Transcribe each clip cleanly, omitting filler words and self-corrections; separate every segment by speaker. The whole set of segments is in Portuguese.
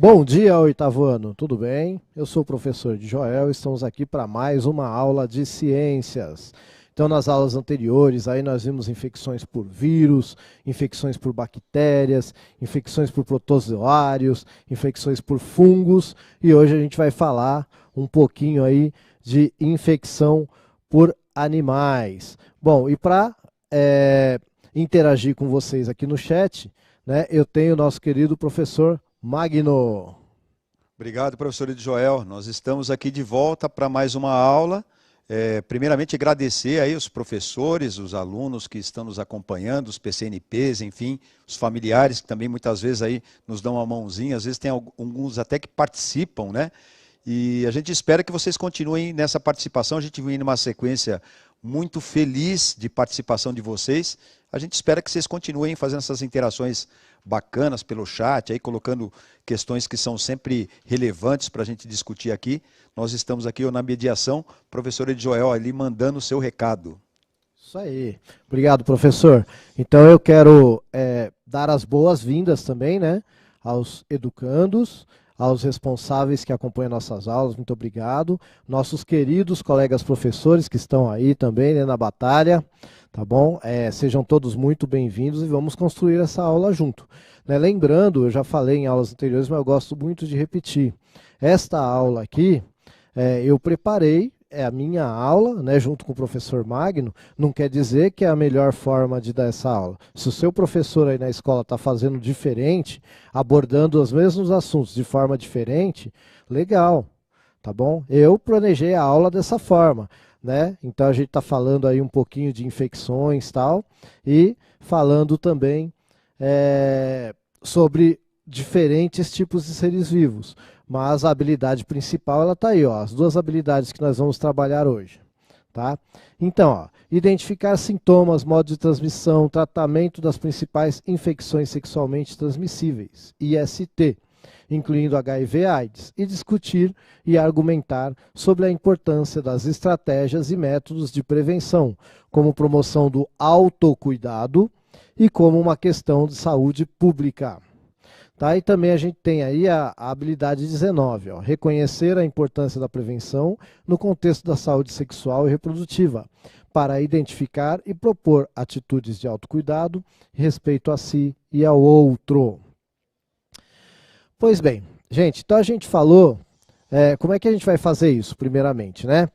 Speaker 1: Bom dia, oitavo ano, tudo bem? Eu sou o professor de Joel e estamos aqui para mais uma aula de ciências. Então, nas aulas anteriores, aí nós vimos infecções por vírus, infecções por bactérias, infecções por protozoários, infecções por fungos e hoje a gente vai falar um pouquinho aí de infecção por animais. Bom, e para interagir com vocês aqui no chat, né, eu tenho o nosso querido professor Magno.
Speaker 2: Obrigado, professor Joel. Nós estamos aqui de volta para mais uma aula. Primeiramente, agradecer aí os professores, os alunos que estão nos acompanhando, os PCNPs, enfim, os familiares que também muitas vezes aí nos dão uma mãozinha. Às vezes tem alguns até que participam, né? E a gente espera que vocês continuem nessa participação. A gente vem numa sequência muito feliz de participação de vocês. A gente espera que vocês continuem fazendo essas interações bacanas pelo chat, aí colocando questões que são sempre relevantes para a gente discutir aqui. Nós estamos aqui na mediação, professor Joel ali mandando o seu recado.
Speaker 1: Isso aí. Obrigado, professor. Então eu quero dar as boas-vindas também, né, aos educandos, aos responsáveis que acompanham nossas aulas, muito obrigado. Nossos queridos colegas professores que estão aí também, né, na batalha, tá bom? Sejam todos muito bem-vindos e vamos construir essa aula junto. Né, lembrando, eu já falei em aulas anteriores, mas eu gosto muito de repetir. Esta aula aqui, eu preparei, é a minha aula, né, junto com o professor Magno, não quer dizer que é a melhor forma de dar essa aula. Se o seu professor aí na escola está fazendo diferente, abordando os mesmos assuntos de forma diferente, legal, tá bom? Eu planejei a aula dessa forma, né? Então a gente está falando aí um pouquinho de infecções e tal, e falando também sobre diferentes tipos de seres vivos. Mas a habilidade principal, ela está aí, ó, as duas habilidades que nós vamos trabalhar hoje. Tá? Então, ó, identificar sintomas, modo de transmissão, tratamento das principais infecções sexualmente transmissíveis, IST, incluindo HIV/AIDS, e discutir e argumentar sobre a importância das estratégias e métodos de prevenção, como promoção do autocuidado e como uma questão de saúde pública. Tá? E também a gente tem aí a habilidade 19, ó, reconhecer a importância da prevenção no contexto da saúde sexual e reprodutiva, para identificar e propor atitudes de autocuidado, respeito a si e ao outro. Pois bem, gente, então a gente falou, como é que a gente vai fazer isso, primeiramente, né?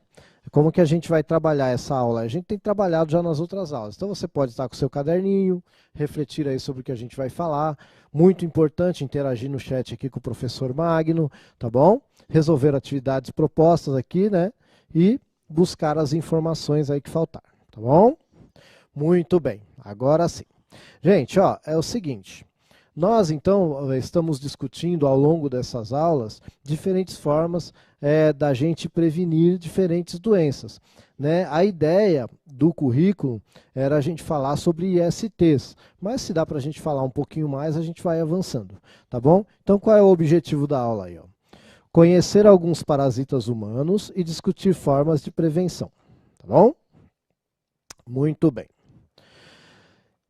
Speaker 1: Como que a gente vai trabalhar essa aula? A gente tem trabalhado já nas outras aulas. Então você pode estar com o seu caderninho, refletir aí sobre o que a gente vai falar. Muito importante interagir no chat aqui com o professor Magno, tá bom? Resolver atividades propostas aqui, né? E buscar as informações aí que faltaram, tá bom? Muito bem, agora sim. Gente, ó, é o seguinte. Nós, então, estamos discutindo ao longo dessas aulas diferentes formas da gente prevenir diferentes doenças. Né? A ideia do currículo era a gente falar sobre ISTs, mas se dá para a gente falar um pouquinho mais, a gente vai avançando, tá bom? Então, qual é o objetivo da aula aí? Ó? Conhecer alguns parasitas humanos e discutir formas de prevenção, tá bom? Muito bem.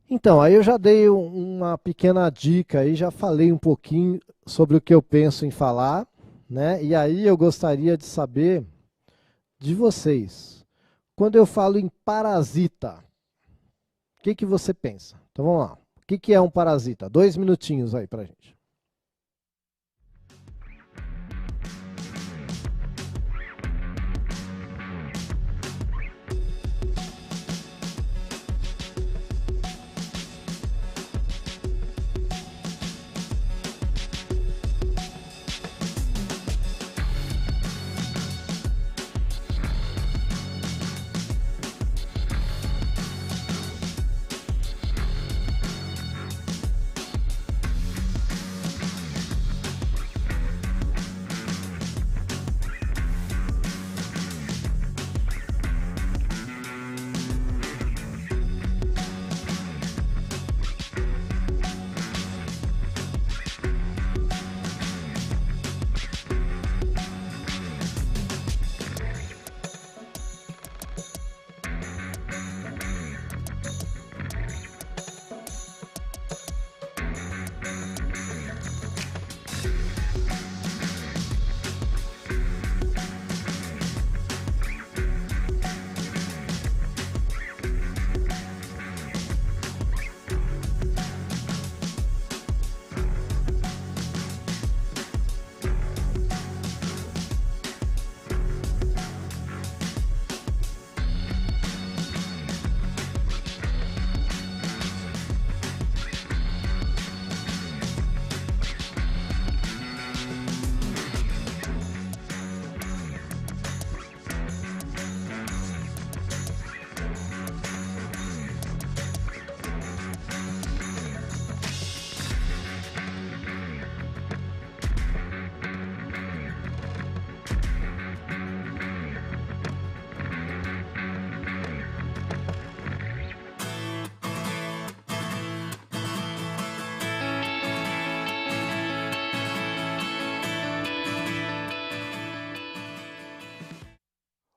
Speaker 1: Então, aí eu já dei uma pequena dica aí, já falei um pouquinho sobre o que eu penso em falar, né? E aí eu gostaria de saber de vocês. Quando eu falo em parasita, o que você pensa? Então vamos lá. O que é um parasita? 2 minutinhos aí pra gente.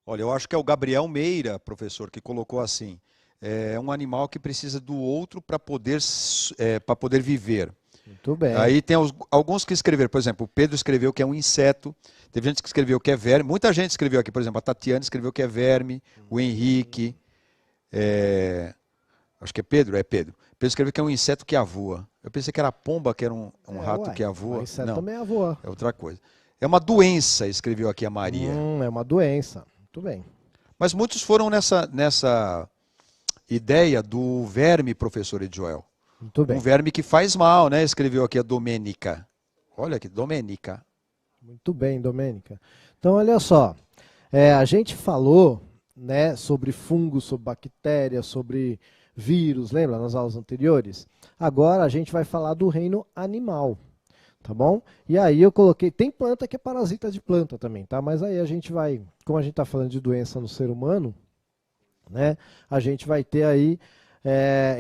Speaker 2: Olha, eu acho que é o Gabriel Meira, professor, que colocou assim. É um animal que precisa do outro para poder viver.
Speaker 1: Muito bem.
Speaker 2: Aí tem alguns que escreveram, por exemplo, o Pedro escreveu que é um inseto, teve gente que escreveu que é verme, muita gente escreveu aqui, por exemplo, a Tatiana escreveu que é verme, o Henrique, acho que é Pedro? É Pedro. Pedro escreveu que é um inseto que avoa. Eu pensei que era a pomba, que era um rato que
Speaker 1: O
Speaker 2: avoa.
Speaker 1: inseto
Speaker 2: Não,
Speaker 1: também avoa.
Speaker 2: é outra coisa. É uma doença, escreveu aqui a Maria.
Speaker 1: É uma doença. Muito bem.
Speaker 2: Mas muitos foram nessa ideia do verme, professor Edjoel.
Speaker 1: Muito bem.
Speaker 2: Um verme que faz mal, né? Escreveu aqui a Domênica. Olha aqui, Domênica.
Speaker 1: Muito bem, Domênica. Então, olha só. A gente falou, né, sobre fungos, sobre bactérias, sobre vírus, lembra nas aulas anteriores? Agora a gente vai falar do reino animal, tá bom? E aí eu coloquei, tem planta que é parasita de planta também, tá? Mas aí a gente vai, como a gente está falando de doença no ser humano, né, a gente vai ter aí,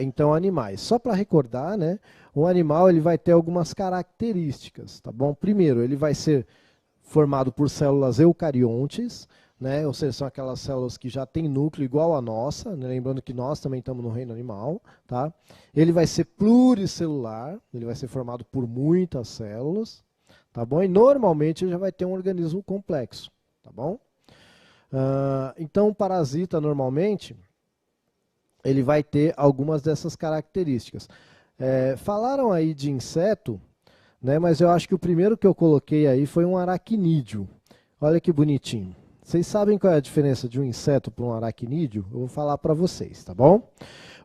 Speaker 1: então, animais. Só para recordar, né, um animal ele vai ter algumas características, tá bom? Primeiro, ele vai ser formado por células eucariontes, né? Ou seja, são aquelas células que já têm núcleo igual a nossa, né? Lembrando que nós também estamos no reino animal, tá? Ele vai ser pluricelular, ele vai ser formado por muitas células, tá bom? E normalmente ele já vai ter um organismo complexo, tá bom? Então, o parasita normalmente ele vai ter algumas dessas características. Falaram aí de inseto, né? Mas eu acho que o primeiro que eu coloquei aí foi um aracnídeo. Olha que bonitinho. Vocês sabem qual é a diferença de um inseto para um aracnídeo? Eu vou falar para vocês, tá bom?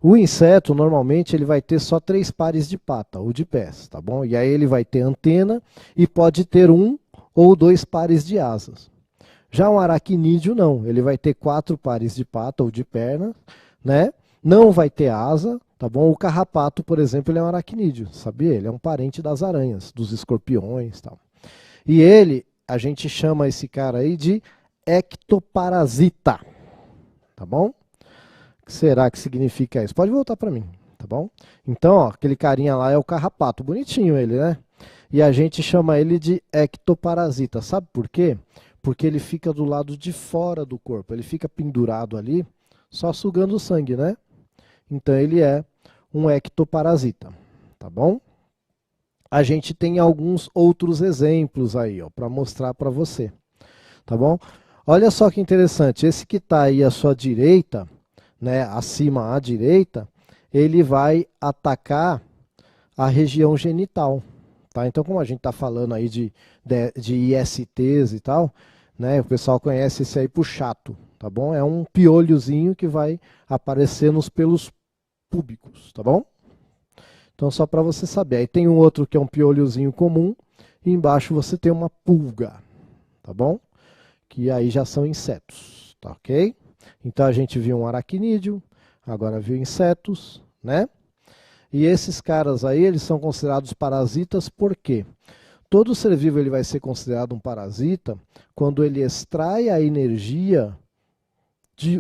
Speaker 1: O inseto, normalmente, ele vai ter só 3 pares de pata, ou de pés, tá bom? E aí ele vai ter antena e pode ter 1 ou 2 pares de asas. Já um aracnídeo, não. Ele vai ter 4 pares de pata ou de perna, né? Não vai ter asa, tá bom? O carrapato, por exemplo, ele é um aracnídeo, sabia? Ele é um parente das aranhas, dos escorpiões e tal. E ele, a gente chama esse cara aí de ectoparasita, tá bom? O que será que significa isso? Pode voltar para mim, tá bom? Então, ó, aquele carinha lá é o carrapato, bonitinho ele, né? E a gente chama ele de ectoparasita, sabe por quê? Porque ele fica do lado de fora do corpo, ele fica pendurado ali, só sugando o sangue, né? Então ele é um ectoparasita, tá bom? A gente tem alguns outros exemplos aí, ó, para mostrar para você, tá bom? Olha só que interessante, esse que está aí à sua direita, né, acima à direita, ele vai atacar a região genital, tá? Então, como a gente está falando aí de ISTs e tal, né, o pessoal conhece esse aí por chato, tá bom? É um piolhozinho que vai aparecer nos pelos púbicos, tá bom? Então, só para você saber. Aí tem um outro que é um piolhozinho comum, e embaixo você tem uma pulga, tá bom? Que aí já são insetos, tá ok? Então a gente viu um aracnídeo, agora viu insetos, né? E esses caras aí, eles são considerados parasitas por quê? Todo ser vivo ele vai ser considerado um parasita quando ele extrai a energia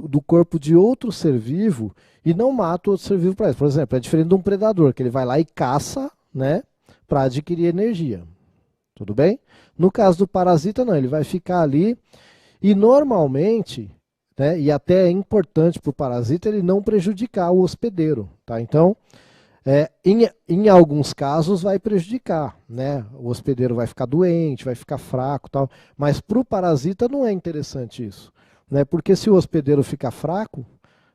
Speaker 1: do corpo de outro ser vivo e não mata o outro ser vivo para isso. Por exemplo, é diferente de um predador, que ele vai lá e caça, né, para adquirir energia. Tudo bem? No caso do parasita, não, ele vai ficar ali e normalmente, né, e até é importante para o parasita ele não prejudicar o hospedeiro, tá? Então, em alguns casos vai prejudicar, né? O hospedeiro vai ficar doente, vai ficar fraco, tal. Mas para o parasita não é interessante isso, né? Porque se o hospedeiro ficar fraco,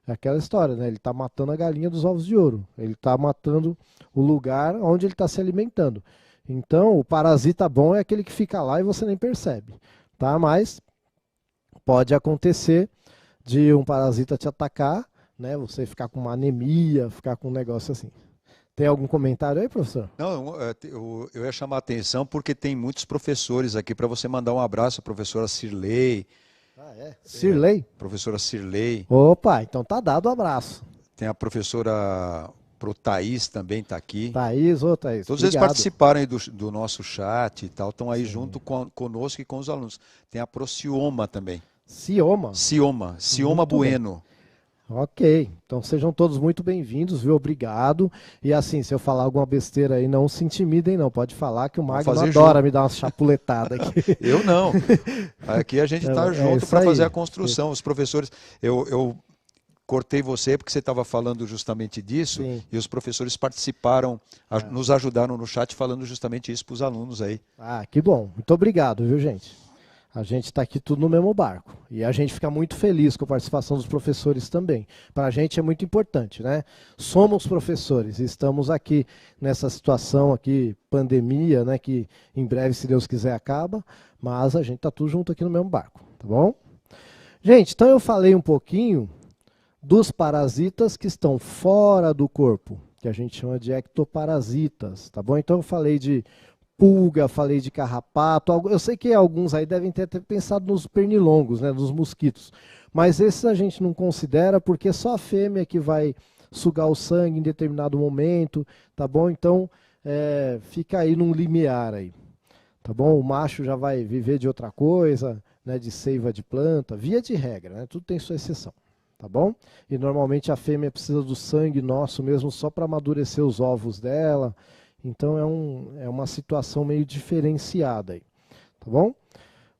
Speaker 1: é aquela história, né? Ele está matando a galinha dos ovos de ouro. Ele está matando o lugar onde ele está se alimentando. Então, o parasita bom é aquele que fica lá e você nem percebe, tá? Mas pode acontecer de um parasita te atacar, né? Você ficar com uma anemia, ficar com um negócio assim. Tem algum comentário aí, professor?
Speaker 2: Não, eu ia chamar a atenção porque tem muitos professores aqui para você mandar um abraço, a professora Cirlei.
Speaker 1: Ah, é? Cirlei?
Speaker 2: Professora Cirlei.
Speaker 1: Opa, então tá dado o abraço.
Speaker 2: Tem a professora Thaís também está aqui.
Speaker 1: Thaís, ô Thaís,
Speaker 2: todos
Speaker 1: obrigado.
Speaker 2: eles participaram aí do nosso chat e tal, estão aí junto conosco e com os alunos. Tem a Procioma também.
Speaker 1: Cioma?
Speaker 2: Cioma
Speaker 1: Muito
Speaker 2: Bueno.
Speaker 1: Ok, então sejam todos muito bem-vindos, viu? Obrigado. E assim, se eu falar alguma besteira aí, não se intimidem, não. Pode falar que o
Speaker 2: Vamos
Speaker 1: Magno
Speaker 2: fazer
Speaker 1: adora
Speaker 2: junto.
Speaker 1: me dar uma chapuleta aqui.
Speaker 2: Eu não. Aqui a gente
Speaker 1: Então,
Speaker 2: está
Speaker 1: é
Speaker 2: junto
Speaker 1: isso
Speaker 2: para fazer a
Speaker 1: aí.
Speaker 2: construção. Os professores, eu cortei você porque você estava falando justamente disso
Speaker 1: Sim.
Speaker 2: e os professores participaram,
Speaker 1: É.
Speaker 2: nos ajudaram no chat falando justamente isso para os alunos aí.
Speaker 1: Ah, que bom. Muito obrigado, viu, gente? A gente está aqui tudo no mesmo barco. E a gente fica muito feliz com a participação dos professores também. Para a gente é muito importante, né? Somos professores e estamos aqui nessa situação aqui, pandemia, né? Que em breve, se Deus quiser, acaba. Mas a gente está tudo junto aqui no mesmo barco, tá bom? Gente, então eu falei um pouquinho dos parasitas que estão fora do corpo, que a gente chama de ectoparasitas, tá bom? Então eu falei de pulga, falei de carrapato. Eu sei que alguns aí devem ter pensado nos pernilongos, né, nos mosquitos. Mas esses a gente não considera porque é só a fêmea que vai sugar o sangue em determinado momento, tá bom? Então fica aí num limiar aí, tá bom? O macho já vai viver de outra coisa, né, de seiva de planta, via de regra, né? Tudo tem sua exceção, tá bom? E normalmente a fêmea precisa do sangue nosso mesmo só para amadurecer os ovos dela. Então é uma situação meio diferenciada aí, tá bom?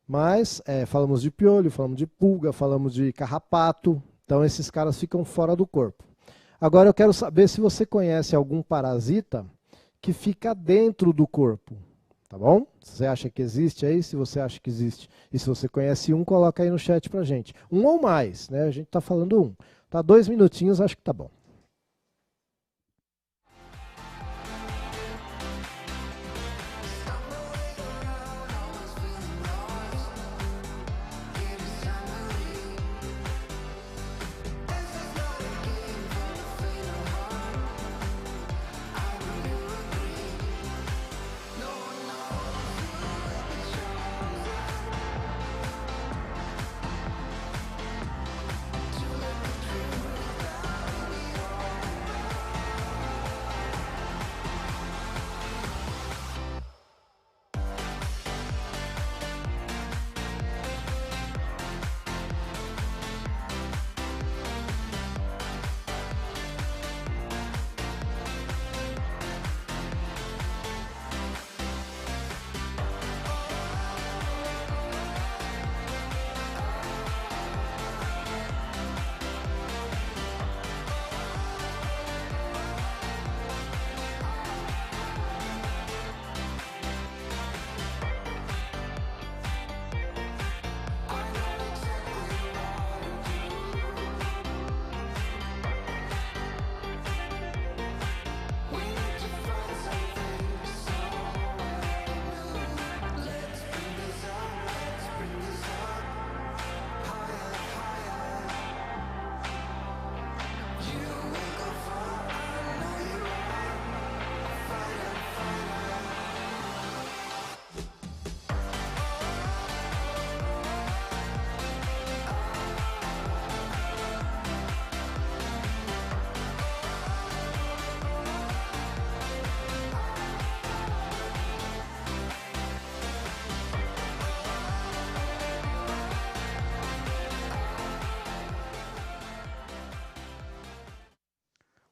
Speaker 1: Mas falamos de piolho, falamos de pulga, falamos de carrapato, então esses caras ficam fora do corpo. Agora eu quero saber se você conhece algum parasita que fica dentro do corpo, tá bom? Você acha que existe aí? Se você acha que existe e se você conhece um, coloca aí no chat pra gente. Um ou mais, né? A gente tá falando um. Tá 2 minutinhos, acho que tá bom.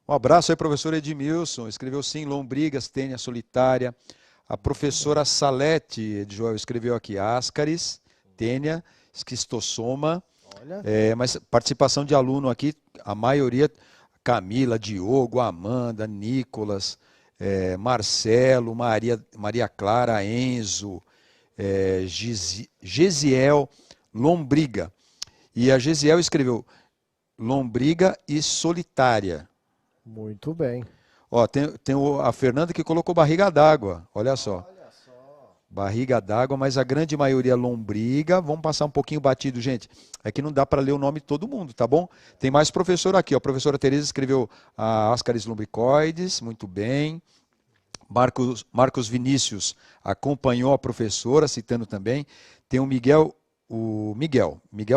Speaker 2: Um abraço aí, professor Edmilson. Escreveu sim, lombrigas, tênia solitária. A
Speaker 1: Muito bem.
Speaker 2: professora Salete de Joel escreveu aqui ascaris, tênia, esquistossoma.
Speaker 1: Olha,
Speaker 2: Mas participação de aluno aqui, a maioria, Camila, Diogo, Amanda, Nicolas, Marcelo, Maria Clara, Enzo, Gesiel, lombriga. E a Gesiel escreveu lombriga e solitária.
Speaker 1: muito bem.
Speaker 2: Ó, tem a Fernanda que colocou barriga d'água, olha só.
Speaker 1: Olha só.
Speaker 2: Barriga d'água, mas a grande maioria é lombriga. Vamos passar um pouquinho batido, gente. É que não dá para ler o nome de todo mundo, tá bom? Tem mais professor aqui, ó. A professora Tereza escreveu a Ascaris lumbricoides, muito bem. Marcos Vinícius acompanhou a professora, citando também. Tem Miguel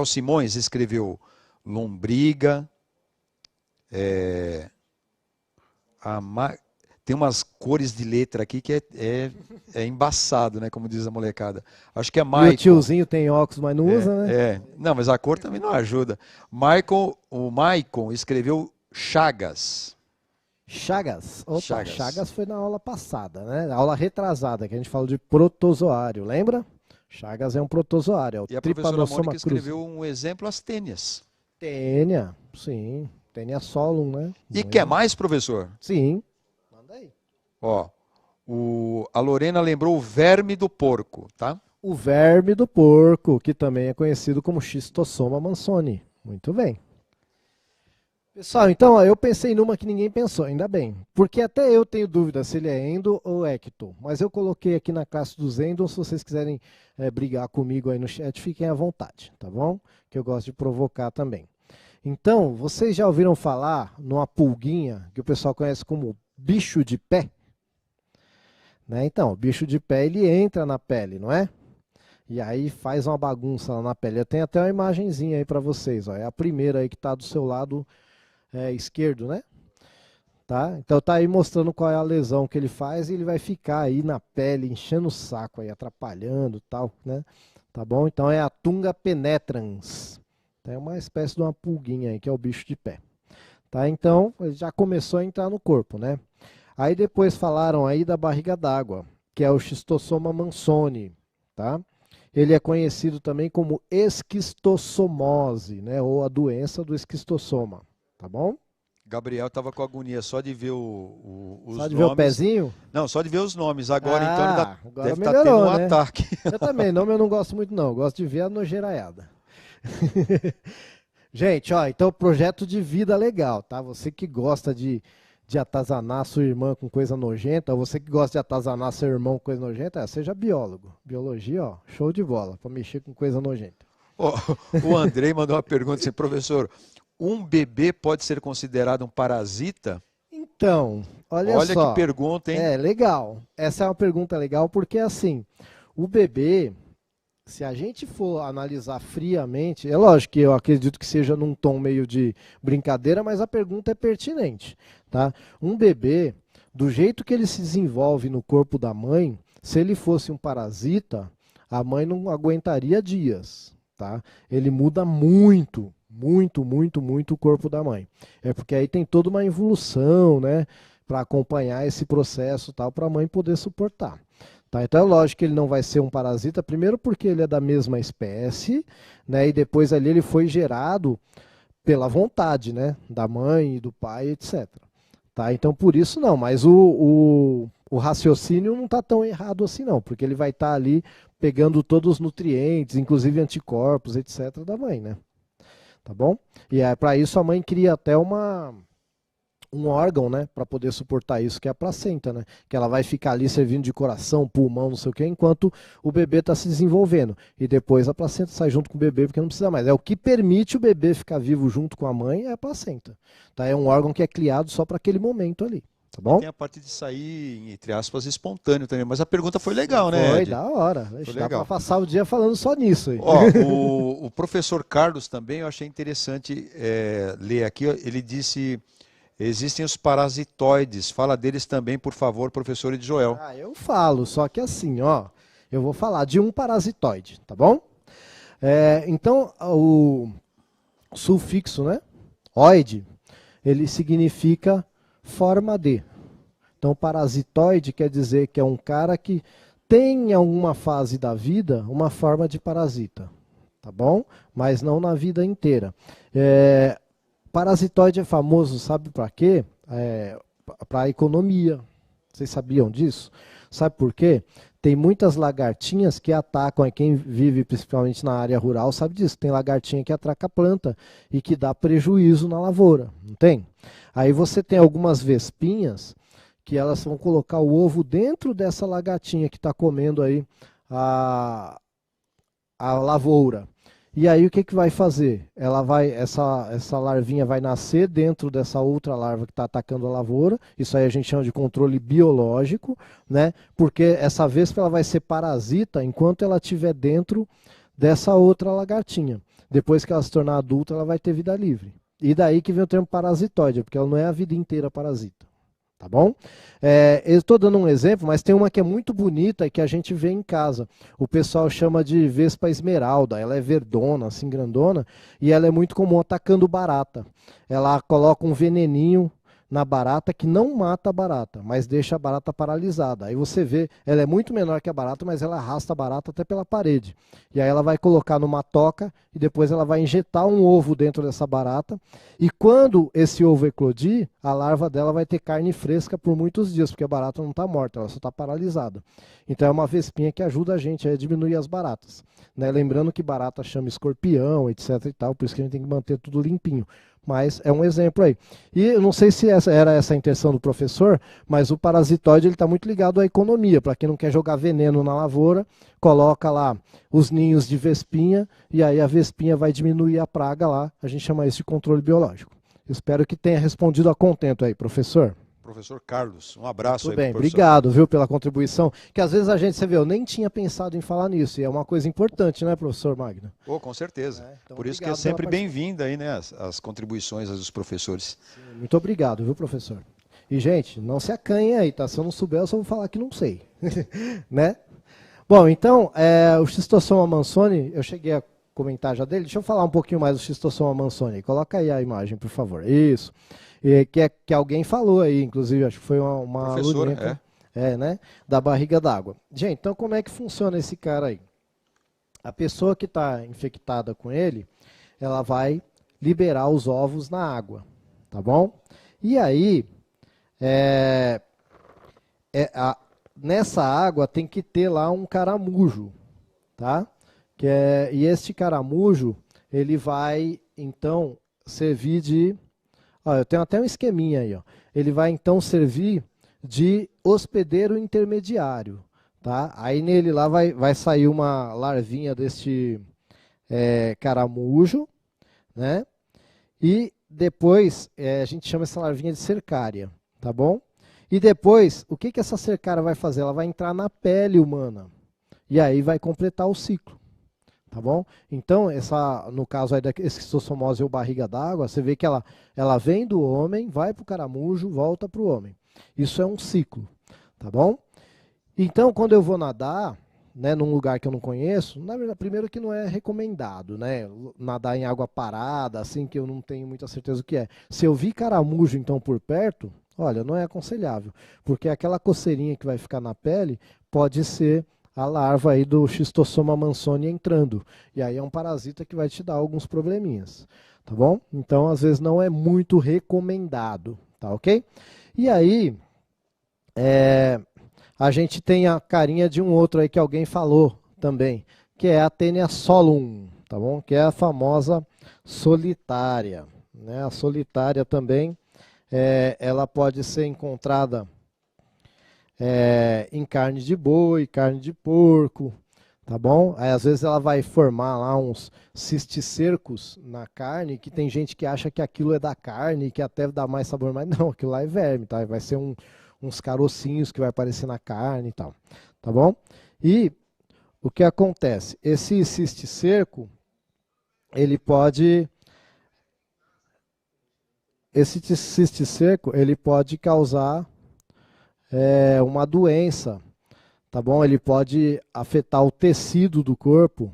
Speaker 2: Simões escreveu lombriga. tem umas cores de letra aqui que é embaçado, né? Como diz a molecada. Acho que é
Speaker 1: E o
Speaker 2: Michael.
Speaker 1: tiozinho tem óculos, mas não usa, né?
Speaker 2: Não, mas a cor também não ajuda. O Maicon escreveu Chagas.
Speaker 1: Chagas. Opa,
Speaker 2: Chagas.
Speaker 1: Chagas foi na aula passada, né? Na aula retrasada, que a gente falou de protozoário, lembra? Chagas é um protozoário, é o
Speaker 2: E a professora
Speaker 1: Trypanosoma
Speaker 2: Mônica
Speaker 1: cruzi.
Speaker 2: escreveu um exemplo, as tênias.
Speaker 1: Tênia, sim. Tênia solum, né?
Speaker 2: E quer mais, professor?
Speaker 1: Sim. Manda aí.
Speaker 2: Ó, a Lorena lembrou o verme do porco, tá?
Speaker 1: O verme do porco, que também é conhecido como Schistossoma mansoni. Muito bem. Pessoal, então ó, eu pensei numa que ninguém pensou, ainda bem. Porque até eu tenho dúvida se ele é endo ou ecto. Mas eu coloquei aqui na classe dos endos, se vocês quiserem brigar comigo aí no chat, fiquem à vontade, tá bom? Que eu gosto de provocar também. Então, vocês já ouviram falar numa pulguinha que o pessoal conhece como bicho de pé? Né? Então, o bicho de pé ele entra na pele, não é? E aí faz uma bagunça lá na pele. Eu tenho até uma imagenzinha aí para vocês. Ó. É a primeira aí que está do seu lado esquerdo, né? Tá? Então tá aí mostrando qual é a lesão que ele faz e ele vai ficar aí na pele, enchendo o saco aí, atrapalhando tal, né? Tá bom? Então é a Tunga penetrans. É uma espécie de uma pulguinha aí, que é o bicho de pé. Tá? Então, já começou a entrar no corpo, né? Aí depois falaram aí da barriga d'água, que é o Schistossoma mansoni, tá? Ele é conhecido também como esquistossomose, né? Ou a doença do esquistossoma, tá bom?
Speaker 2: Gabriel estava com agonia só de ver os nomes.
Speaker 1: Só de ver o pezinho?
Speaker 2: Não, só de ver os nomes. Agora então ele
Speaker 1: agora
Speaker 2: deve estar
Speaker 1: melhorou,
Speaker 2: tendo um
Speaker 1: né?
Speaker 2: ataque.
Speaker 1: Eu também, nome eu não gosto muito não, eu gosto de ver a nojeiraiada. Gente, ó, então projeto de vida legal, tá? Você que gosta de atazanar sua irmã com coisa nojenta, ou você que gosta de atazanar seu irmão com coisa nojenta, seja biólogo. Biologia, ó, show de bola, para mexer com coisa nojenta.
Speaker 2: O Andrei mandou uma pergunta assim, professor, um bebê pode ser considerado um parasita?
Speaker 1: Então, olha só.
Speaker 2: Olha que pergunta, hein?
Speaker 1: É, legal. Essa é uma pergunta legal porque, assim, o bebê, se a gente for analisar friamente, é lógico que eu acredito que seja num tom meio de brincadeira, mas a pergunta é pertinente, tá? Um bebê, do jeito que ele se desenvolve no corpo da mãe, se ele fosse um parasita, a mãe não aguentaria dias, tá? Ele muda muito o corpo da mãe. É porque aí tem toda uma evolução, né, para acompanhar esse processo tal, para a mãe poder suportar. Tá, então é lógico que ele não vai ser um parasita, primeiro porque ele é da mesma espécie, né, e depois ali ele foi gerado pela vontade, né, da mãe e do pai, etc. Tá, então por isso não, mas o raciocínio não está tão errado assim não, porque ele vai estar ali pegando todos os nutrientes, inclusive anticorpos, etc. da mãe, né? Tá bom? E para isso a mãe cria até um órgão, né, para poder suportar isso, que é a placenta, né, que ela vai ficar ali servindo de coração, pulmão, não sei o que, enquanto o bebê está se desenvolvendo. E depois a placenta sai junto com o bebê, porque não precisa mais. É o que permite o bebê ficar vivo junto com a mãe, é a placenta. Tá? É um órgão que é criado só para aquele momento ali. Tá bom?
Speaker 2: E tem a parte de sair, entre aspas, espontâneo também. Mas a pergunta foi legal, né,
Speaker 1: Foi,
Speaker 2: Ed?
Speaker 1: da hora.
Speaker 2: Foi
Speaker 1: Dá
Speaker 2: legal.
Speaker 1: para passar o dia falando só nisso aí.
Speaker 2: Ó, o professor Carlos também, eu achei interessante ler aqui. Ele disse... Existem os parasitoides. Fala deles também, por favor, professor Edjoel.
Speaker 1: Ah, eu falo, só que assim, ó, eu vou falar de um parasitoide, tá bom? Então, o sufixo, né, oide, ele significa forma de. Então, parasitoide quer dizer que é um cara que tem em alguma fase da vida uma forma de parasita, tá bom? Mas não na vida inteira. Parasitoide é famoso, sabe para quê? Para a economia. Vocês sabiam disso? Sabe por quê? Tem muitas lagartinhas que atacam, quem vive principalmente na área rural sabe disso. Tem lagartinha que ataca a planta e que dá prejuízo na lavoura, não tem? Aí você tem algumas vespinhas que elas vão colocar o ovo dentro dessa lagartinha que está comendo aí a lavoura. E aí o que vai fazer? Essa larvinha vai nascer dentro dessa outra larva que está atacando a lavoura. Isso aí a gente chama de controle biológico, né? Porque essa vespa ela vai ser parasita enquanto ela estiver dentro dessa outra lagartinha. Depois que ela se tornar adulta, ela vai ter vida livre. E daí que vem o termo parasitoide, porque ela não é a vida inteira parasita. Tá bom? Eu estou dando um exemplo, mas tem uma que é muito bonita e que a gente vê em casa. O pessoal chama de vespa esmeralda. Ela é verdona, assim, grandona, e ela é muito comum atacando barata. Ela coloca um veneninho na barata que não mata a barata, mas deixa a barata paralisada. Aí você vê, ela é muito menor que a barata, mas ela arrasta a barata até pela parede. E aí ela vai colocar numa toca e depois ela vai injetar um ovo dentro dessa barata. E quando esse ovo eclodir, a larva dela vai ter carne fresca por muitos dias, porque a barata não está morta, ela só está paralisada. Então é uma vespinha que ajuda a gente a diminuir as baratas. Né? Lembrando que barata chama escorpião, etc e tal, por isso que a gente tem que manter tudo limpinho. Mas é um exemplo aí. E eu não sei se era essa a intenção do professor, mas o parasitóide está muito ligado à economia. Para quem não quer jogar veneno na lavoura, coloca lá os ninhos de vespinha e aí a vespinha vai diminuir a praga lá. A gente chama isso de controle biológico. Espero que tenha respondido a contento aí, professor.
Speaker 2: Professor Carlos, um abraço
Speaker 1: Muito
Speaker 2: aí
Speaker 1: bem,
Speaker 2: pro professor.
Speaker 1: obrigado, viu, pela contribuição. Que às vezes a gente, você vê, eu nem tinha pensado em falar nisso, e é uma coisa importante, né, professor Magno?
Speaker 2: Oh, com certeza.
Speaker 1: Então,
Speaker 2: por isso que é sempre bem-vinda aí, né, as contribuições dos professores.
Speaker 1: Sim, muito obrigado, viu, professor? E, gente, não se acanhe aí, tá? Se eu não souber, eu só vou falar que não sei. Né? Bom, então, o Schistosoma mansoni, eu cheguei a comentar já dele. Deixa eu falar um pouquinho mais do Schistosoma mansoni. Coloca aí a imagem, por favor. Isso. Que alguém falou aí, inclusive, acho que foi uma
Speaker 2: professora,
Speaker 1: né? Da barriga d'água. Gente, então como é que funciona esse cara aí? A pessoa que está infectada com ele, ela vai liberar os ovos na água, tá bom? E aí, nessa água tem que ter lá um caramujo, tá? E este caramujo, ele vai, então, servir de... Ó, eu tenho até um esqueminha aí, ó. Ele vai, então, servir de hospedeiro intermediário, tá? Aí nele lá vai sair uma larvinha deste caramujo, né? E depois a gente chama essa larvinha de cercária, tá bom? E depois, o que essa cercária vai fazer? Ela vai entrar na pele humana e aí vai completar o ciclo, tá bom? Então, no caso aí da esquistossomose ou barriga d'água, você vê que ela vem do homem, vai para o caramujo, volta para o homem. Isso é um ciclo, tá bom? Então, quando eu vou nadar, né, num lugar que eu não conheço, na verdade, primeiro que não é recomendado, né, nadar em água parada, assim, que eu não tenho muita certeza o que é. Se eu vi caramujo, então, por perto, olha, não é aconselhável, porque aquela coceirinha que vai ficar na pele pode ser a larva aí do Schistosoma mansoni entrando, e aí é um parasita que vai te dar alguns probleminhas, tá bom? Então, às vezes, não é muito recomendado, tá ok? E aí, a gente tem a carinha de um outro aí que alguém falou também, que é a Taenia solum, tá bom? Que é a famosa solitária, né? A solitária também, ela pode ser encontrada em carne de boi, carne de porco, tá bom? Aí, às vezes ela vai formar lá uns cisticercos na carne, que tem gente que acha que aquilo é da carne, que até dá mais sabor, mas não, aquilo lá é verme, tá? Vai ser uns carocinhos que vai aparecer na carne e tal, tá bom? E o que acontece? Esse cisticerco, ele pode causar uma doença, tá bom? Ele pode afetar o tecido do corpo,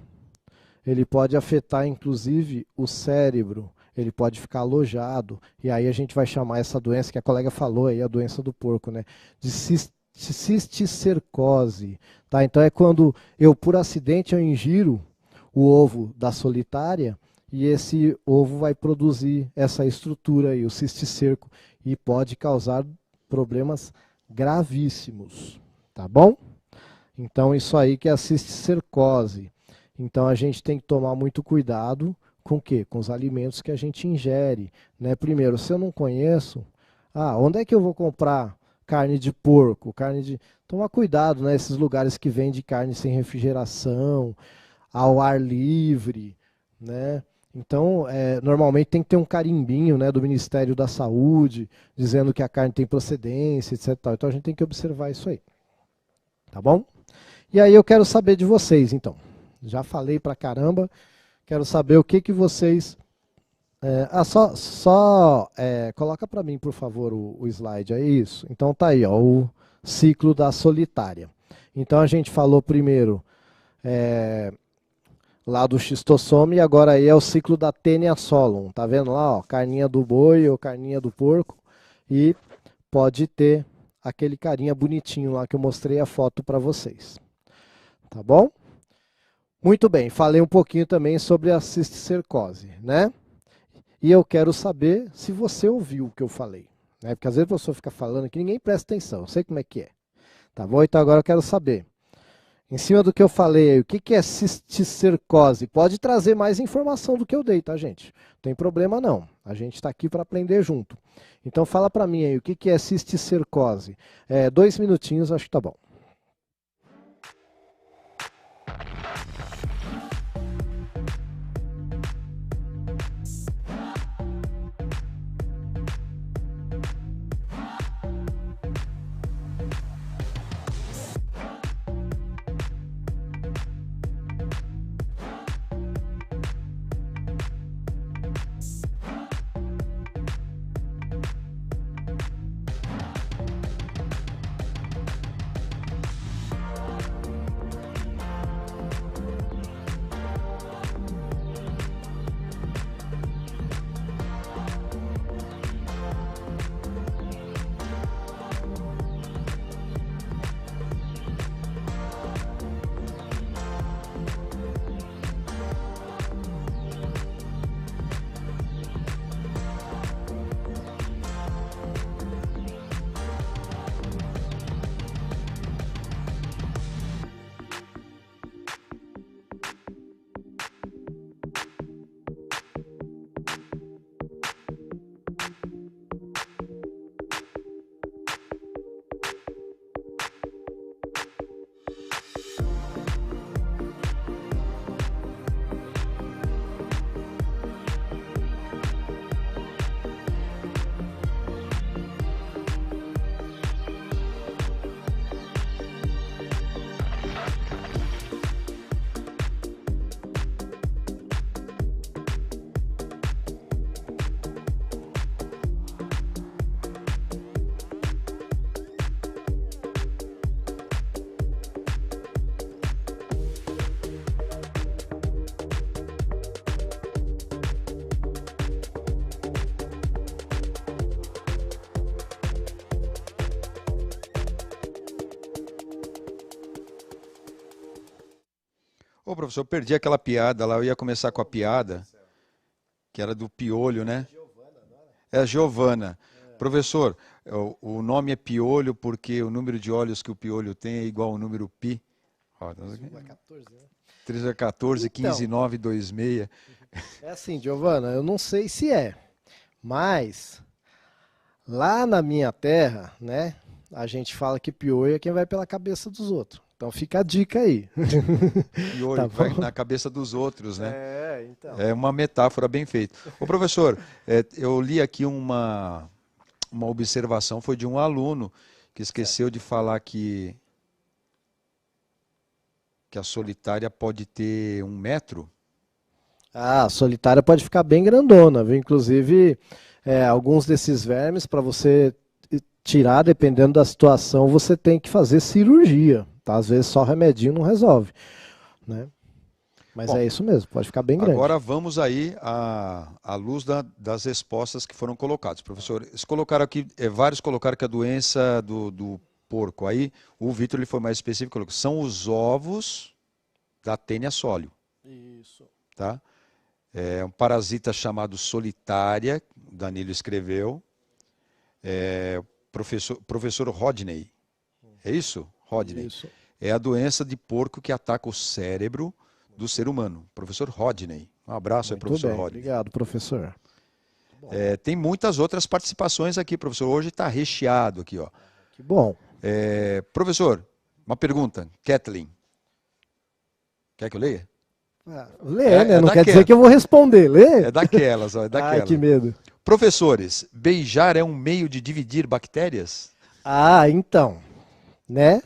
Speaker 1: ele pode afetar inclusive o cérebro, ele pode ficar alojado, e aí a gente vai chamar essa doença que a colega falou aí, a doença do porco, né? De cisticercose, tá? Então é quando por acidente, eu ingiro o ovo da solitária, e esse ovo vai produzir essa estrutura aí, o cisticerco, e pode causar problemas gravíssimos, tá bom? Então isso aí que é a cisticercose. Então a gente tem que tomar muito cuidado com o quê? Com os alimentos que a gente ingere, né? Primeiro, se eu não conheço, onde é que eu vou comprar carne de porco, Tomar cuidado, né? Esses lugares que vendem carne sem refrigeração, ao ar livre, né? Então, normalmente tem que ter um carimbinho, né, do Ministério da Saúde, dizendo que a carne tem procedência, etc. Então a gente tem que observar isso aí, tá bom? E aí eu quero saber de vocês, então. Já falei pra caramba, quero saber o que vocês Coloca para mim, por favor, o slide. É isso. Então tá aí, ó, o ciclo da solitária. Então a gente falou primeiro lá do xistossoma e agora aí é o ciclo da Taenia solum. Tá vendo lá, ó, carninha do boi ou carninha do porco e pode ter aquele carinha bonitinho lá que eu mostrei a foto para vocês. Tá bom? Muito bem, falei um pouquinho também sobre a cisticercose, né? E eu quero saber se você ouviu o que eu falei, né? Porque às vezes a pessoa fica falando que ninguém presta atenção, eu sei como é que é. Tá bom? Então agora eu quero saber, em cima do que eu falei aí, o que é cisticercose? Pode trazer mais informação do que eu dei, tá, gente? Não tem problema não, a gente está aqui para aprender junto. Então fala para mim aí, o que é cisticercose? 2 minutinhos, acho que tá bom.
Speaker 2: Ô, professor, eu perdi aquela piada lá, eu ia começar com a piada, que era do piolho, né? É a Giovana. Professor, o nome é piolho porque o número de olhos que o piolho tem é igual ao número pi. Ó, 3 a 14, 15, 9, 2, 6.
Speaker 1: É assim, Giovana, eu não sei se é, mas lá na minha terra, né, a gente fala que piolho é quem vai pela cabeça dos outros. Então fica a dica aí.
Speaker 2: Piolho
Speaker 1: Tá
Speaker 2: vai
Speaker 1: bom?
Speaker 2: na cabeça dos outros, né?
Speaker 1: Então.
Speaker 2: É uma metáfora bem feita. Ô, professor, eu li aqui uma observação, foi de um aluno que esqueceu de falar que a solitária pode ter 1 metro.
Speaker 1: Ah, a solitária pode ficar bem grandona, viu? Inclusive, alguns desses vermes, para você tirar, dependendo da situação, você tem que fazer cirurgia. Tá? Às vezes só remedinho não resolve, né? Mas
Speaker 2: Bom,
Speaker 1: é isso mesmo, pode ficar bem grande.
Speaker 2: Agora vamos aí à luz das respostas que foram colocadas. Professor, eles colocaram aqui, vários colocaram que a doença do porco, aí o Vitor ele foi mais específico, colocou, são os ovos da Taenia solium.
Speaker 1: Isso.
Speaker 2: Tá? É um parasita chamado solitária, o Danilo escreveu. Professor Rodney, é isso? Rodney.
Speaker 1: Isso.
Speaker 2: É a doença de porco que ataca o cérebro do ser humano. Professor Rodney. Um abraço aí, professor
Speaker 1: bem,
Speaker 2: Rodney.
Speaker 1: obrigado, professor.
Speaker 2: Tem muitas outras participações aqui, professor. Hoje está recheado aqui, ó.
Speaker 1: Que bom.
Speaker 2: Professor, uma pergunta. Kathleen. Quer que eu leia?
Speaker 1: Lê, né? Não quer dizer que eu vou responder. Lê?
Speaker 2: É daquelas, ó. É daquelas.
Speaker 1: Ai, que medo.
Speaker 2: Professores, beijar é um meio de dividir bactérias?
Speaker 1: Ah, então, né?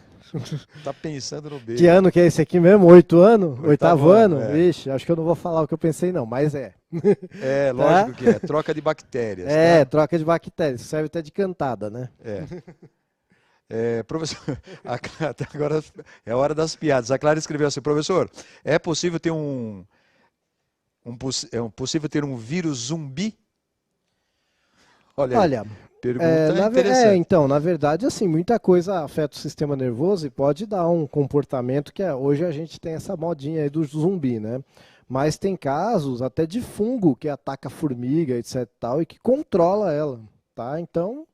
Speaker 2: Tá pensando no B.
Speaker 1: Que ano que é esse aqui mesmo? 8 anos? Oitavo ano?
Speaker 2: É.
Speaker 1: Vixe, acho que eu não vou falar o que eu pensei não, mas é.
Speaker 2: É, lógico que é. Troca de bactérias.
Speaker 1: É,
Speaker 2: Tá?
Speaker 1: troca de bactérias. Serve até de cantada, né?
Speaker 2: Professor, agora é a hora das piadas. A Clara escreveu assim, professor, é possível ter possível ter um vírus zumbi? Olha aí,
Speaker 1: Olha,
Speaker 2: pergunta interessante.
Speaker 1: então, na verdade, assim, muita coisa afeta o sistema nervoso e pode dar um comportamento que hoje a gente tem essa modinha aí do zumbi, né? Mas tem casos até de fungo que ataca a formiga, etc e tal, e que controla ela, tá? Então,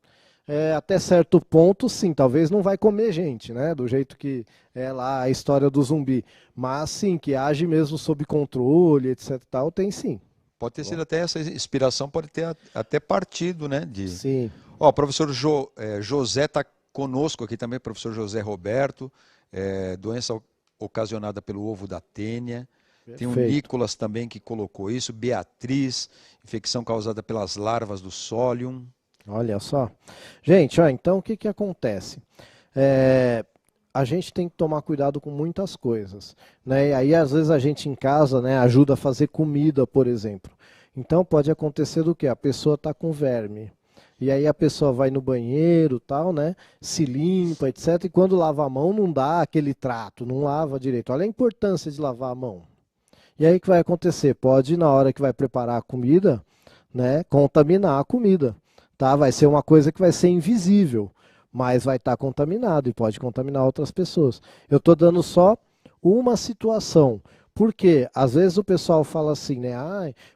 Speaker 1: até certo ponto, sim, talvez não vai comer gente, né? Do jeito que é lá a história do zumbi. Mas sim, que age mesmo sob controle, etc e tal, tem sim.
Speaker 2: Pode ter sido até essa inspiração, pode ter até partido, né?
Speaker 1: Sim.
Speaker 2: Ó, o professor José está conosco aqui também, professor José Roberto, doença ocasionada pelo ovo da tênia. Tem o Nicolas também que colocou isso, Beatriz, infecção causada pelas larvas do Solium.
Speaker 1: Olha só. Gente, então o que que acontece? A gente tem que tomar cuidado com muitas coisas, né? E aí, às vezes, a gente em casa, né, ajuda a fazer comida, por exemplo. Então, pode acontecer do quê? A pessoa está com verme. E aí a pessoa vai no banheiro, tal, né? Se limpa, etc. E quando lava a mão, não dá aquele trato, não lava direito. Olha a importância de lavar a mão. E aí o que vai acontecer? Pode, na hora que vai preparar a comida, né, contaminar a comida. Tá? Vai ser uma coisa que vai ser invisível, mas vai estar contaminado e pode contaminar outras pessoas. Eu estou dando só uma situação. Porque às vezes o pessoal fala assim, né?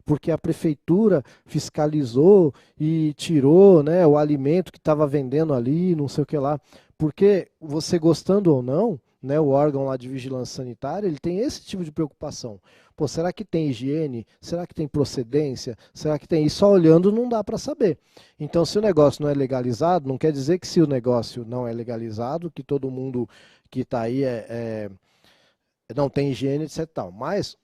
Speaker 1: Porque a prefeitura fiscalizou e tirou, né, o alimento que estava vendendo ali, não sei o que lá. Porque você gostando ou não, né, o órgão lá de vigilância sanitária, ele tem esse tipo de preocupação. Pô, será que tem higiene? Será que tem procedência? Será que tem? E só olhando não dá para saber. Então, se o negócio não é legalizado, não quer dizer que se o negócio não é legalizado, que todo mundo que está aí não tem higiene, etc. Tal. Mas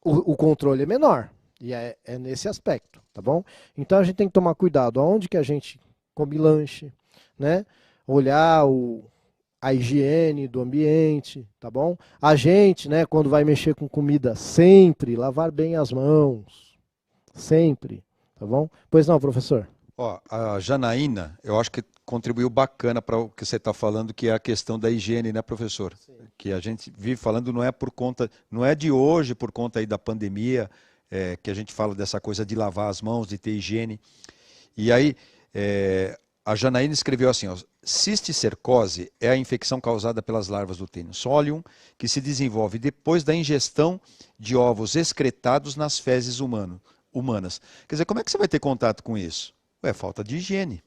Speaker 1: o controle é menor. E é nesse aspecto, tá bom? Então a gente tem que tomar cuidado aonde que a gente come lanche, né? Olhar a higiene do ambiente, tá bom? A gente, né, quando vai mexer com comida, sempre lavar bem as mãos. Sempre, tá bom? Pois não, professor?
Speaker 2: Ó, a Janaína, eu acho que contribuiu bacana para o que você está falando, que é a questão da higiene, né, professor? Sim. Que a gente vive falando, não é de hoje por conta aí da pandemia, que a gente fala dessa coisa de lavar as mãos, de ter higiene. E aí, a Janaína escreveu assim, ó, cisticercose é a infecção causada pelas larvas do Taenium solium, que se desenvolve depois da ingestão de ovos excretados nas fezes humanas. Quer dizer, como é que você vai ter contato com isso? É falta de higiene,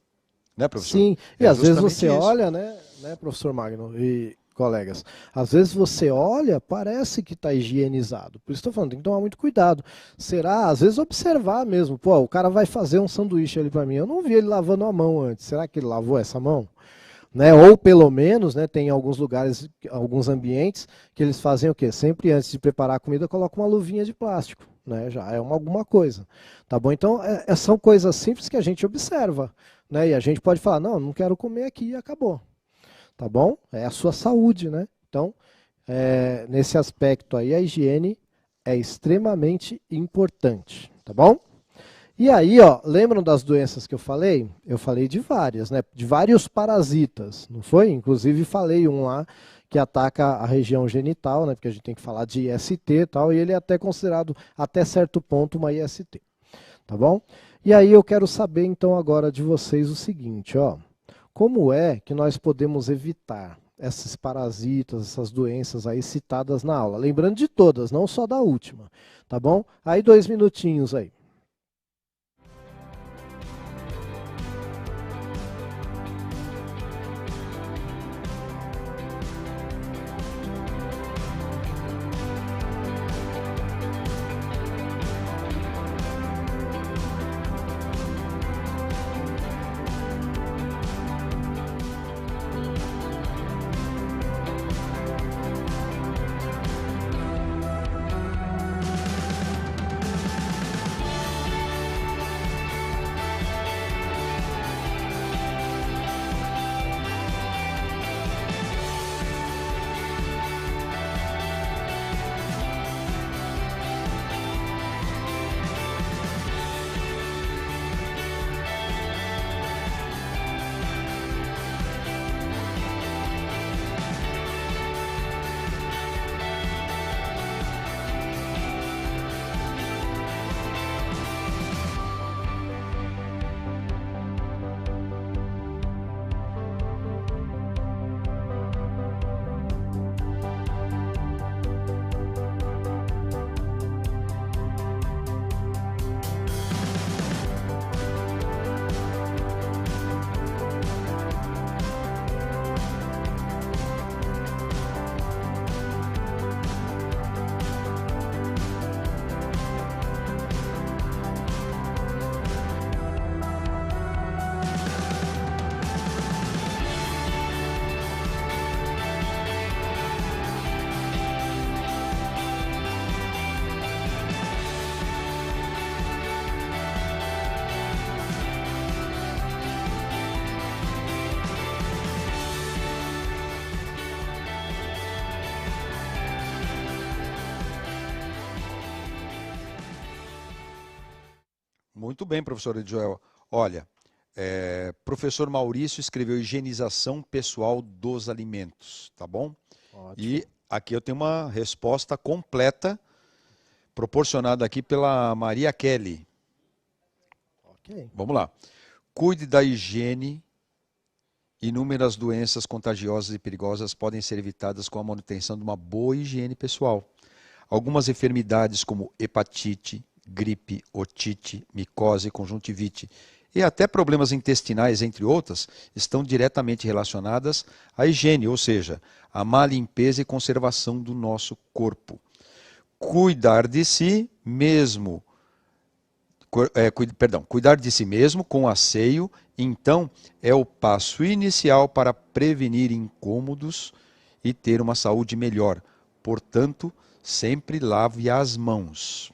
Speaker 2: né, professor?
Speaker 1: Sim, e às vezes você olha, né, professor Magno e colegas, às vezes você olha, parece que está higienizado. Por isso estou falando, tem que tomar muito cuidado. Será, às vezes, observar mesmo. Pô, o cara vai fazer um sanduíche ali para mim, eu não vi ele lavando a mão antes. Será que ele lavou essa mão? Né? Ou pelo menos, né, tem alguns lugares, alguns ambientes, que eles fazem o quê? Sempre antes de preparar a comida, colocam uma luvinha de plástico. Né, já é alguma coisa, tá bom? Então, são coisas simples que a gente observa, né? E a gente pode falar, não quero comer aqui e acabou, tá bom? É a sua saúde, né? Então, nesse aspecto aí, a higiene é extremamente importante, tá bom? E aí, ó, lembram das doenças que eu falei? Eu falei de várias, né? De vários parasitas, não foi? Inclusive, falei um lá que ataca a região genital, né? Porque a gente tem que falar de IST e tal, e ele é até considerado, até certo ponto, uma IST. Tá bom? E aí eu quero saber, então, agora de vocês o seguinte, ó. Como é que nós podemos evitar esses parasitas, essas doenças aí citadas na aula? Lembrando de todas, não só da última, tá bom? Aí 2 minutinhos aí.
Speaker 2: Muito bem, professor Edijoel. Olha, professor Maurício escreveu higienização pessoal dos alimentos, tá bom?
Speaker 1: Ótimo.
Speaker 2: E aqui eu tenho uma resposta completa, proporcionada aqui pela Maria Kelly.
Speaker 1: Ok.
Speaker 2: Vamos lá. Cuide da higiene. Inúmeras doenças contagiosas e perigosas podem ser evitadas com a manutenção de uma boa higiene pessoal. Algumas enfermidades como hepatite, gripe, otite, micose, conjuntivite e até problemas intestinais, entre outras, estão diretamente relacionadas à higiene, ou seja, à má limpeza e conservação do nosso corpo. Cuidar de si mesmo, cuidar de si mesmo com asseio, então, é o passo inicial para prevenir incômodos e ter uma saúde melhor. Portanto, sempre lave as mãos.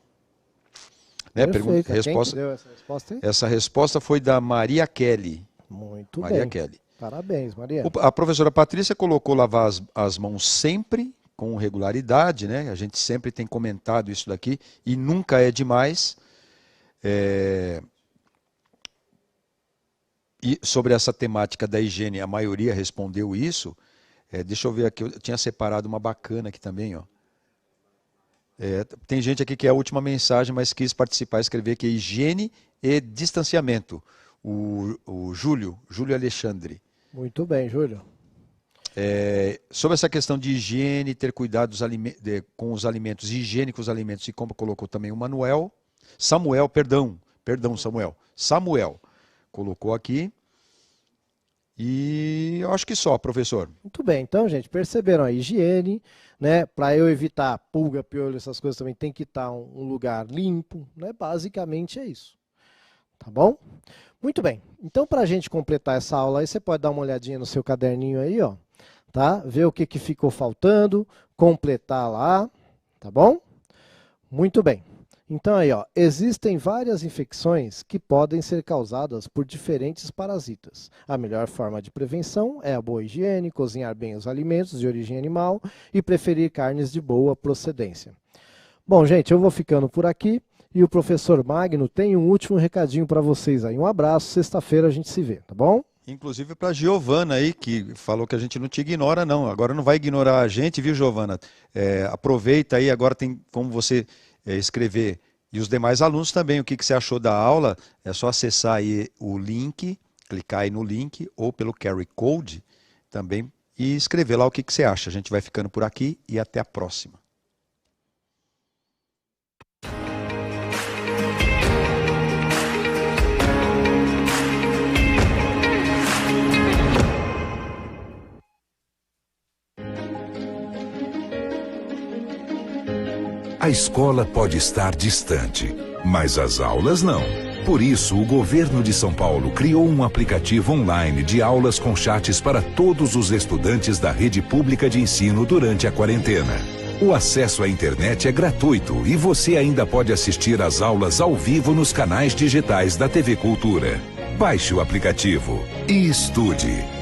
Speaker 2: Né?
Speaker 1: Perfeito. Quem que deu essa resposta aí?
Speaker 2: Essa resposta foi da Maria Kelly.
Speaker 1: Muito
Speaker 2: Maria
Speaker 1: bem.
Speaker 2: Kelly.
Speaker 1: Parabéns, Maria.
Speaker 2: A professora Patrícia colocou lavar as mãos sempre, com regularidade, né? A gente sempre tem comentado isso daqui, e nunca é demais. E sobre essa temática da higiene, a maioria respondeu isso. Deixa eu ver aqui, eu tinha separado uma bacana aqui também, ó. Tem gente aqui que é a última mensagem, mas quis participar, escrever que é higiene e distanciamento. O Júlio Alexandre.
Speaker 3: Muito bem, Júlio.
Speaker 2: Sobre essa questão de higiene, ter cuidado com os alimentos, higiene com os alimentos, e como colocou também o Samuel colocou aqui. E eu acho que só, professor.
Speaker 3: Muito bem, então, gente, perceberam a higiene, né? Para eu evitar pulga, piolho, essas coisas também tem que estar um lugar limpo, né? Basicamente é isso. Tá bom? Muito bem. Então, para a gente completar essa aula aí, você pode dar uma olhadinha no seu caderninho aí, ó, tá? Ver o que ficou faltando, completar lá, tá bom? Muito bem. Então aí, ó, existem várias infecções que podem ser causadas por diferentes parasitas. A melhor forma de prevenção é a boa higiene, cozinhar bem os alimentos de origem animal e preferir carnes de boa procedência. Bom, gente, eu vou ficando por aqui e o professor Magno tem um último recadinho para vocês aí. Um abraço, sexta-feira a gente se vê, tá bom?
Speaker 2: Inclusive para a Giovana aí, que falou que a gente não te ignora, não. Agora não vai ignorar a gente, viu, Giovana? Aproveita aí, agora tem como você escrever, e os demais alunos também, o que você achou da aula. É só acessar aí o link, clicar aí no link, ou pelo QR Code também, e escrever lá o que você acha. A gente vai ficando por aqui e até a próxima.
Speaker 4: A escola pode estar distante, mas as aulas não. Por isso, o governo de São Paulo criou um aplicativo online de aulas com chats para todos os estudantes da rede pública de ensino durante a quarentena. O acesso à internet é gratuito e você ainda pode assistir às aulas ao vivo nos canais digitais da TV Cultura. Baixe o aplicativo e estude.